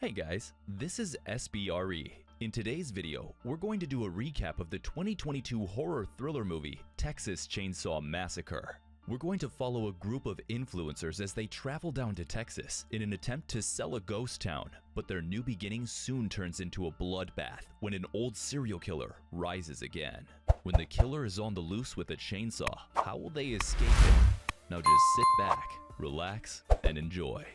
Hey guys, this is SBRE. In today's video, we're going to do a recap of the 2022 horror thriller movie, Texas Chainsaw Massacre. We're going to follow a group of influencers as they travel down to Texas in an attempt to sell a ghost town, but their new beginning soon turns into a bloodbath when an old serial killer rises again. When the killer is on the loose with a chainsaw, how will they escape it? Now just sit back, relax, and enjoy.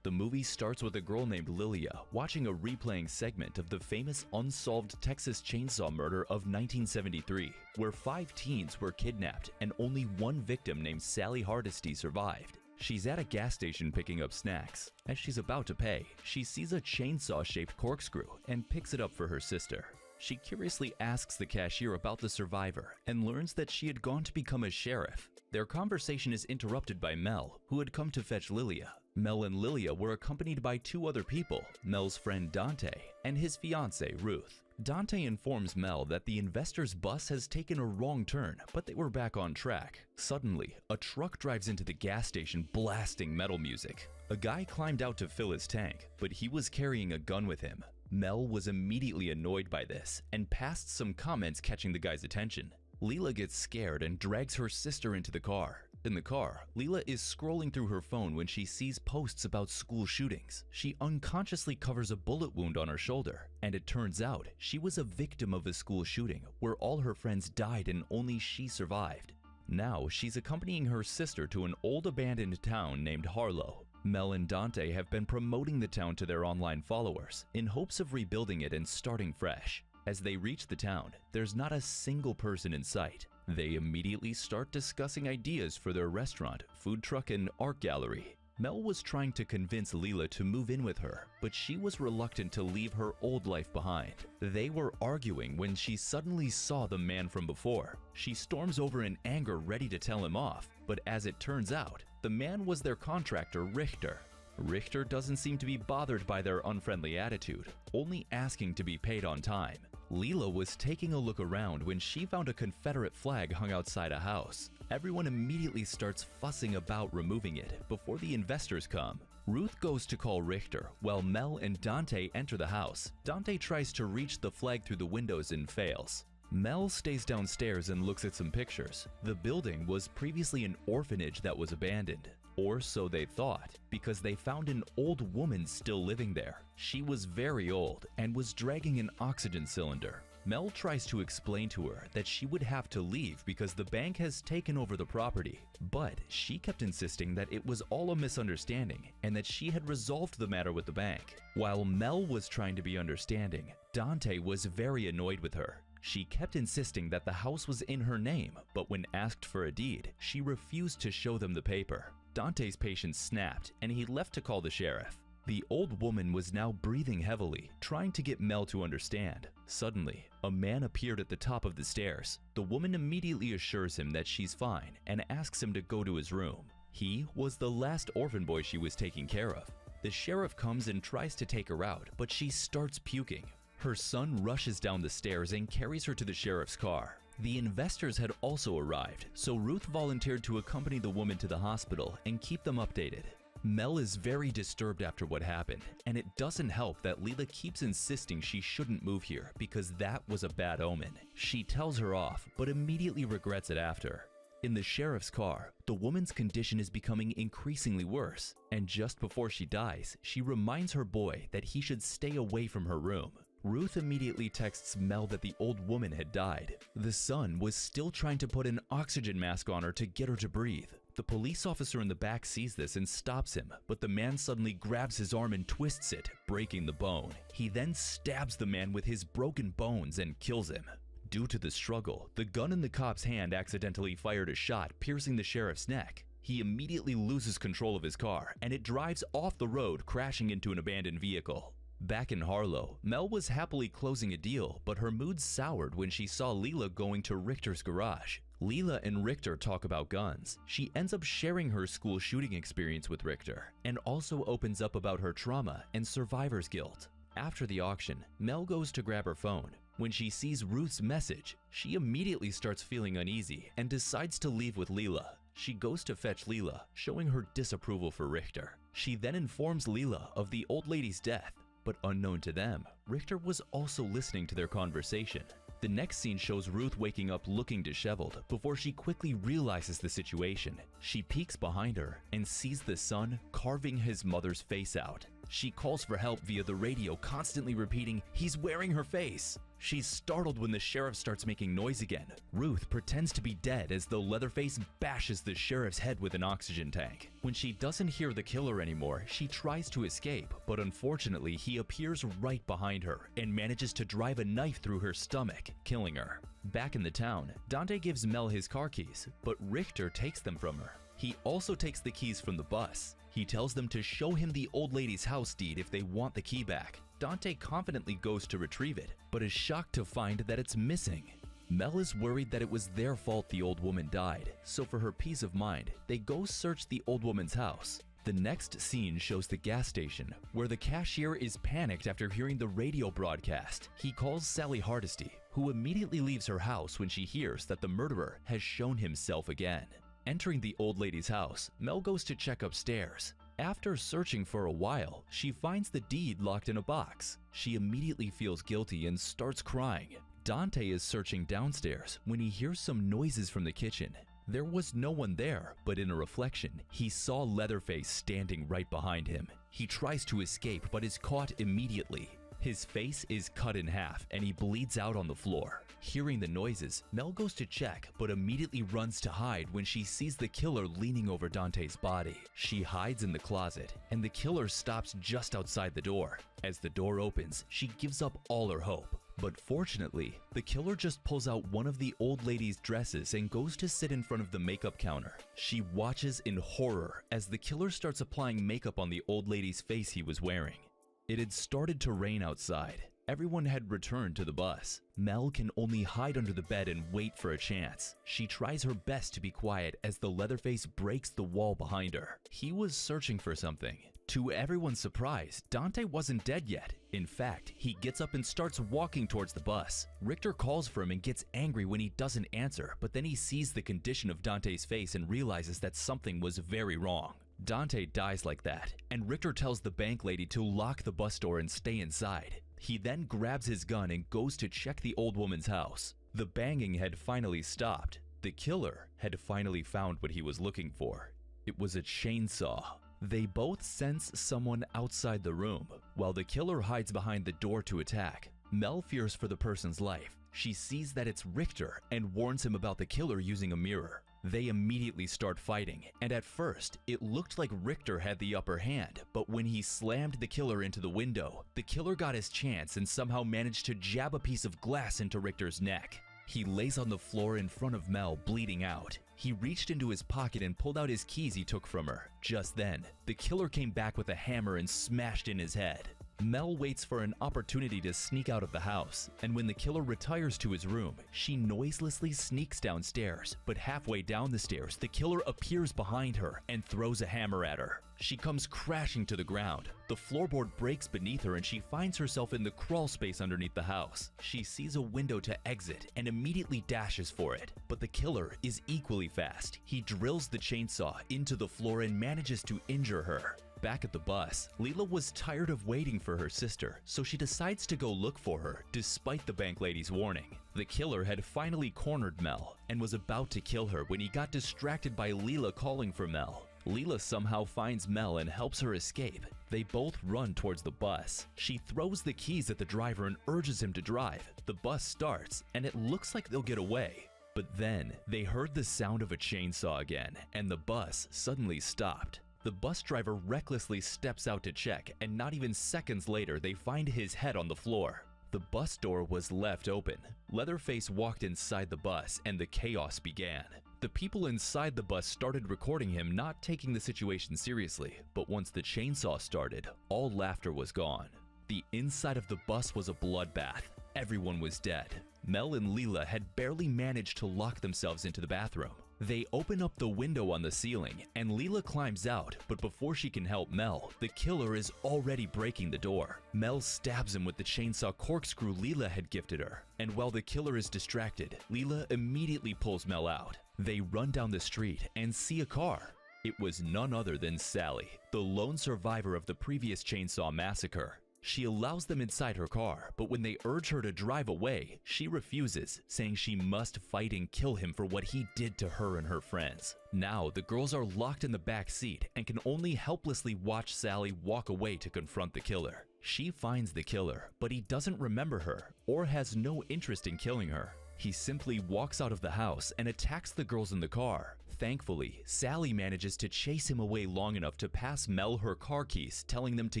The movie starts with a girl named Lilia watching a replaying segment of the famous unsolved Texas chainsaw murder of 1973, where 5 teens were kidnapped and only one victim named Sally Hardesty survived. She's at a gas station picking up snacks. As she's about to pay, she sees a chainsaw-shaped corkscrew and picks it up for her sister. She curiously asks the cashier about the survivor and learns that she had gone to become a sheriff. Their conversation is interrupted by Mel, who had come to fetch Lilia. Mel and Lilia were accompanied by 2 other people, Mel's friend Dante and his fiancée Ruth. Dante informs Mel that the investor's bus has taken a wrong turn, but they were back on track. Suddenly, a truck drives into the gas station blasting metal music. A guy climbed out to fill his tank, but he was carrying a gun with him. Mel was immediately annoyed by this and passed some comments catching the guy's attention. Leela gets scared and drags her sister into the car. In the car, Leela is scrolling through her phone when she sees posts about school shootings. She unconsciously covers a bullet wound on her shoulder, and it turns out she was a victim of a school shooting where all her friends died and only she survived. Now she's accompanying her sister to an old abandoned town named Harlow. Mel and Dante have been promoting the town to their online followers in hopes of rebuilding it and starting fresh. As they reach the town, there's not a single person in sight. They immediately start discussing ideas for their restaurant, food truck, and art gallery. Mel was trying to convince Leela to move in with her, but she was reluctant to leave her old life behind. They were arguing when she suddenly saw the man from before. She storms over in anger, ready to tell him off, but as it turns out, the man was their contractor, Richter. Richter doesn't seem to be bothered by their unfriendly attitude, only asking to be paid on time. Leela was taking a look around when she found a Confederate flag hung outside a house. Everyone immediately starts fussing about removing it before the investors come. Ruth goes to call Richter while Mel and Dante enter the house. Dante tries to reach the flag through the windows and fails. Mel stays downstairs and looks at some pictures. The building was previously an orphanage that was abandoned. Or so they thought, because they found an old woman still living there. She was very old and was dragging an oxygen cylinder. Mel tries to explain to her that she would have to leave because the bank has taken over the property, but she kept insisting that it was all a misunderstanding and that she had resolved the matter with the bank. While Mel was trying to be understanding, Dante was very annoyed with her. She kept insisting that the house was in her name, but when asked for a deed, she refused to show them the paper. Dante's patience snapped, and he left to call the sheriff. The old woman was now breathing heavily, trying to get Mel to understand. Suddenly, a man appeared at the top of the stairs. The woman immediately assures him that she's fine and asks him to go to his room. He was the last orphan boy she was taking care of. The sheriff comes and tries to take her out, but she starts puking. Her son rushes down the stairs and carries her to the sheriff's car. The investors had also arrived, so Ruth volunteered to accompany the woman to the hospital and keep them updated. Mel is very disturbed after what happened, and it doesn't help that Leela keeps insisting she shouldn't move here because that was a bad omen. She tells her off, but immediately regrets it after. In the sheriff's car, the woman's condition is becoming increasingly worse, and just before she dies, she reminds her boy that he should stay away from her room. Ruth immediately texts Mel that the old woman had died. The son was still trying to put an oxygen mask on her to get her to breathe. The police officer in the back sees this and stops him, but the man suddenly grabs his arm and twists it, breaking the bone. He then stabs the man with his broken bones and kills him. Due to the struggle, the gun in the cop's hand accidentally fired a shot, piercing the sheriff's neck. He immediately loses control of his car, and it drives off the road, crashing into an abandoned vehicle. Back in Harlow, Mel was happily closing a deal, but her mood soured when she saw Leela going to Richter's garage. Leela and Richter talk about guns. She ends up sharing her school shooting experience with Richter, and also opens up about her trauma and survivor's guilt. After the auction, Mel goes to grab her phone. When she sees Ruth's message, she immediately starts feeling uneasy and decides to leave with Leela. She goes to fetch Leela, showing her disapproval for Richter. She then informs Leela of the old lady's death. but unknown to them, Richter was also listening to their conversation. The next scene shows Ruth waking up looking disheveled before she quickly realizes the situation. She peeks behind her and sees the son carving his mother's face out. She calls for help via the radio, constantly repeating, "He's wearing her face." She's startled when the sheriff starts making noise again. Ruth pretends to be dead as though Leatherface bashes the sheriff's head with an oxygen tank. When she doesn't hear the killer anymore, she tries to escape, but unfortunately he appears right behind her and manages to drive a knife through her stomach, killing her. Back in the town, Dante gives Mel his car keys, but Richter takes them from her. He also takes the keys from the bus. He tells them to show him the old lady's house deed if they want the key back. Dante confidently goes to retrieve it, but is shocked to find that it's missing. Mel is worried that it was their fault the old woman died, so for her peace of mind, they go search the old woman's house. The next scene shows the gas station, where the cashier is panicked after hearing the radio broadcast. He calls Sally Hardesty, who immediately leaves her house when she hears that the murderer has shown himself again. Entering the old lady's house, Mel goes to check upstairs. After searching for a while, she finds the deed locked in a box. She immediately feels guilty and starts crying. Dante is searching downstairs when he hears some noises from the kitchen. There was no one there, but in a reflection, he saw Leatherface standing right behind him. He tries to escape but is caught immediately. His face is cut in half and he bleeds out on the floor. Hearing the noises, Mel goes to check but immediately runs to hide when she sees the killer leaning over Dante's body. She hides in the closet and the killer stops just outside the door. As the door opens, she gives up all her hope. But fortunately, the killer just pulls out one of the old lady's dresses and goes to sit in front of the makeup counter. She watches in horror as the killer starts applying makeup on the old lady's face he was wearing. It had started to rain outside. Everyone had returned to the bus. Mel can only hide under the bed and wait for a chance. She tries her best to be quiet as the Leatherface breaks the wall behind her. He was searching for something. To everyone's surprise, Dante wasn't dead yet. In fact, he gets up and starts walking towards the bus. Richter calls for him and gets angry when he doesn't answer, but then he sees the condition of Dante's face and realizes that something was very wrong. Dante dies like that, and Richter tells the bank lady to lock the bus door and stay inside. He then grabs his gun and goes to check the old woman's house. The banging had finally stopped. The killer had finally found what he was looking for. It was a chainsaw. They both sense someone outside the room, while the killer hides behind the door to attack. Mel fears for the person's life. She sees that it's Richter and warns him about the killer using a mirror. They immediately start fighting, and at first, it looked like Richter had the upper hand, but when he slammed the killer into the window, the killer got his chance and somehow managed to jab a piece of glass into Richter's neck. He lays on the floor in front of Mel, bleeding out. He reached into his pocket and pulled out his keys he took from her. Just then, the killer came back with a hammer and smashed in his head. Mel waits for an opportunity to sneak out of the house, and when the killer retires to his room, she noiselessly sneaks downstairs, but halfway down the stairs, the killer appears behind her and throws a hammer at her. She comes crashing to the ground. The floorboard breaks beneath her and she finds herself in the crawl space underneath the house. She sees a window to exit and immediately dashes for it, but the killer is equally fast. He drills the chainsaw into the floor and manages to injure her. Back at the bus, Leela was tired of waiting for her sister, so she decides to go look for her, despite the bank lady's warning. The killer had finally cornered Mel and was about to kill her when he got distracted by Leela calling for Mel. Leela somehow finds Mel and helps her escape. They both run towards the bus. She throws the keys at the driver and urges him to drive. The bus starts, and it looks like they'll get away. But then, they heard the sound of a chainsaw again, and the bus suddenly stopped. The bus driver recklessly steps out to check, and not even seconds later, they find his head on the floor. The bus door was left open. Leatherface walked inside the bus, and the chaos began. The people inside the bus started recording him, not taking the situation seriously, but once the chainsaw started, all laughter was gone. The inside of the bus was a bloodbath. Everyone was dead. Mel and Leela had barely managed to lock themselves into the bathroom. They open up the window on the ceiling, and Leela climbs out, but before she can help Mel, the killer is already breaking the door. Mel stabs him with the chainsaw corkscrew Leela had gifted her, and while the killer is distracted, Leela immediately pulls Mel out. They run down the street and see a car. It was none other than Sally, the lone survivor of the previous Chainsaw Massacre. She allows them inside her car, but when they urge her to drive away, she refuses, saying she must fight and kill him for what he did to her and her friends. Now, the girls are locked in the back seat and can only helplessly watch Sally walk away to confront the killer. She finds the killer, but he doesn't remember her or has no interest in killing her. He simply walks out of the house and attacks the girls in the car. Thankfully, Sally manages to chase him away long enough to pass Mel her car keys, telling them to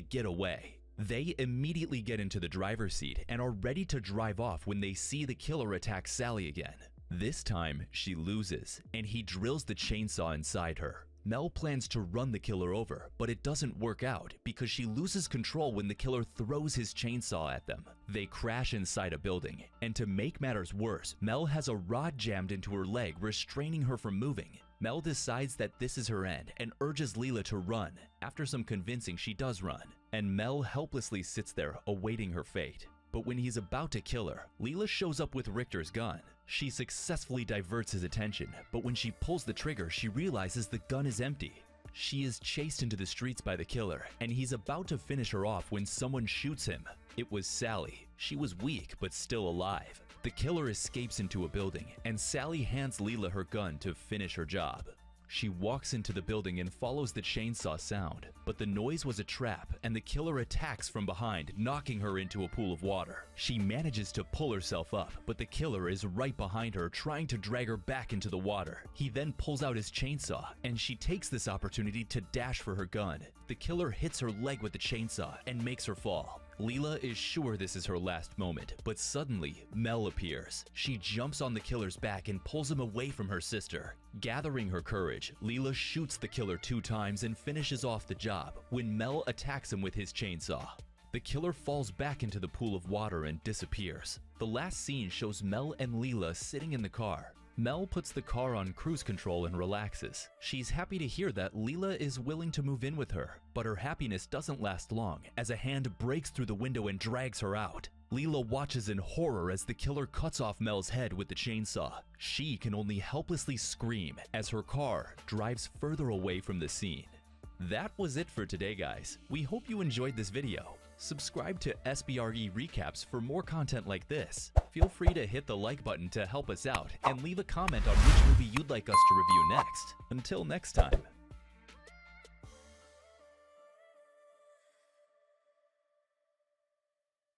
get away. They immediately get into the driver's seat and are ready to drive off when they see the killer attack Sally again. This time, she loses, and he drills the chainsaw inside her. Mel plans to run the killer over, but it doesn't work out because she loses control when the killer throws his chainsaw at them. They crash inside a building, and to make matters worse, Mel has a rod jammed into her leg, restraining her from moving. Mel decides that this is her end and urges Leela to run. After some convincing, she does run, and Mel helplessly sits there awaiting her fate. But when he's about to kill her, Leela shows up with Richter's gun. She successfully diverts his attention, but when she pulls the trigger, she realizes the gun is empty. She is chased into the streets by the killer, and he's about to finish her off when someone shoots him. It was Sally. She was weak, but still alive. The killer escapes into a building, and Sally hands Leela her gun to finish her job. She walks into the building and follows the chainsaw sound, but the noise was a trap and the killer attacks from behind, knocking her into a pool of water. She manages to pull herself up, but the killer is right behind her, trying to drag her back into the water. He then pulls out his chainsaw, and she takes this opportunity to dash for her gun. The killer hits her leg with the chainsaw and makes her fall. Leela is sure this is her last moment, but suddenly, Mel appears. She jumps on the killer's back and pulls him away from her sister. Gathering her courage, Leela shoots the killer 2 times and finishes off the job when Mel attacks him with his chainsaw. The killer falls back into the pool of water and disappears. The last scene shows Mel and Leela sitting in the car. Mel puts the car on cruise control and relaxes. She's happy to hear that Leela is willing to move in with her, but her happiness doesn't last long as a hand breaks through the window and drags her out. Leela watches in horror as the killer cuts off Mel's head with the chainsaw. She can only helplessly scream as her car drives further away from the scene. That was it for today, guys. We hope you enjoyed this video. Subscribe to SBRE Recaps for more content like this. Feel free to hit the like button to help us out and leave a comment on which movie you'd like us to review next. Until next time.